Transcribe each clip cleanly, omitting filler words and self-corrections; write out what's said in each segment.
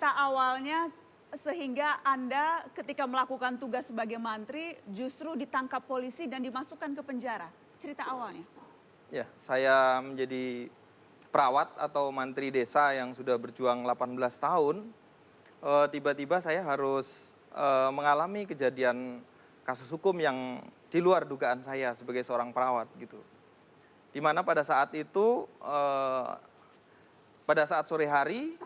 cerita awalnya sehingga Anda ketika melakukan tugas sebagai mantri justru ditangkap polisi dan dimasukkan ke penjara? Cerita awalnya. Ya, saya menjadi perawat atau mantri desa yang sudah berjuang 18 tahun. Tiba-tiba saya harus mengalami kejadian kasus hukum yang di luar dugaan saya sebagai seorang perawat gitu. Di mana pada saat itu, pada saat sore hari,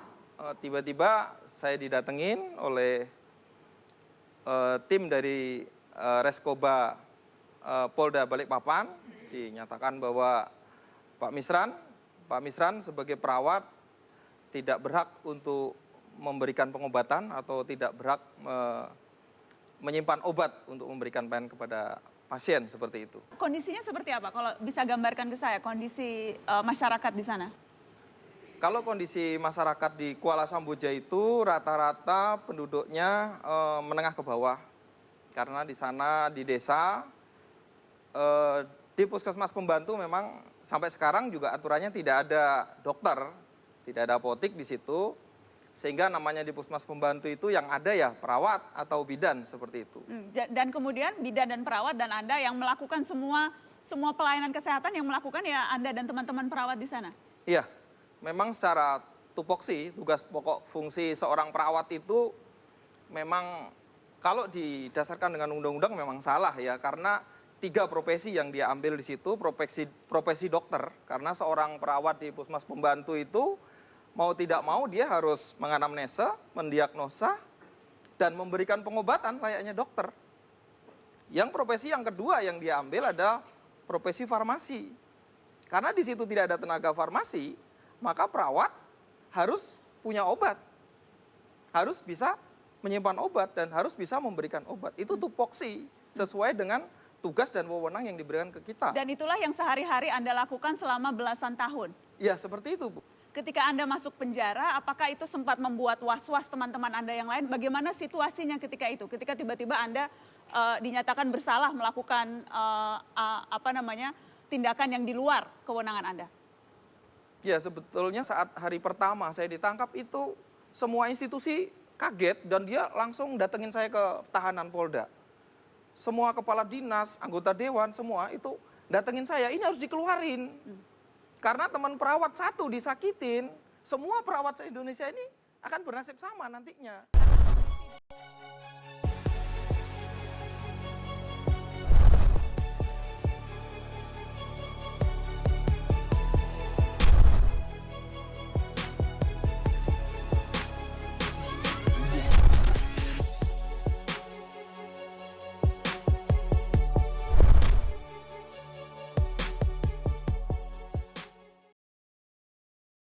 tiba-tiba saya didatengin oleh tim dari Reskoba Polda Balikpapan, dinyatakan bahwa Pak Misran sebagai perawat tidak berhak untuk memberikan pengobatan atau tidak berhak menyimpan obat untuk memberikan pelayanan kepada pasien seperti itu. Kondisinya seperti apa? Kalau bisa gambarkan ke saya kondisi masyarakat di sana. Kalau kondisi masyarakat di Kuala Samboja itu rata-rata penduduknya menengah ke bawah. Karena di sana di desa, di puskesmas pembantu memang sampai sekarang juga aturannya tidak ada dokter, tidak ada apotik di situ. Sehingga namanya di puskesmas pembantu itu yang ada ya perawat atau bidan seperti itu. Dan kemudian bidan dan perawat dan Anda yang melakukan semua pelayanan kesehatan yang melakukan ya Anda dan teman-teman perawat di sana? Iya, memang secara tupoksi, tugas pokok fungsi seorang perawat itu memang kalau didasarkan dengan undang-undang memang salah ya, karena 3 profesi yang dia ambil di situ, profesi dokter, karena seorang perawat di puskesmas pembantu itu mau tidak mau dia harus menganamnesa, mendiagnosa, dan memberikan pengobatan layaknya dokter. Yang profesi yang kedua yang dia ambil adalah profesi farmasi. Karena di situ tidak ada tenaga farmasi, maka perawat harus punya obat. Harus bisa menyimpan obat dan harus bisa memberikan obat. Itu tupoksi sesuai dengan tugas dan wewenang yang diberikan ke kita. Dan itulah yang sehari-hari Anda lakukan selama belasan tahun? Ya, seperti itu, Bu. Ketika Anda masuk penjara, apakah itu sempat membuat was-was teman-teman Anda yang lain? Bagaimana situasinya ketika itu? Ketika tiba-tiba Anda dinyatakan bersalah melakukan tindakan yang di luar kewenangan Anda? Ya, sebetulnya saat hari pertama saya ditangkap itu semua institusi kaget dan dia langsung datengin saya ke tahanan Polda. Semua kepala dinas, anggota dewan, semua itu datengin saya, ini harus dikeluarin. Karena teman perawat satu disakitin, semua perawat se-Indonesia ini akan bernasib sama nantinya.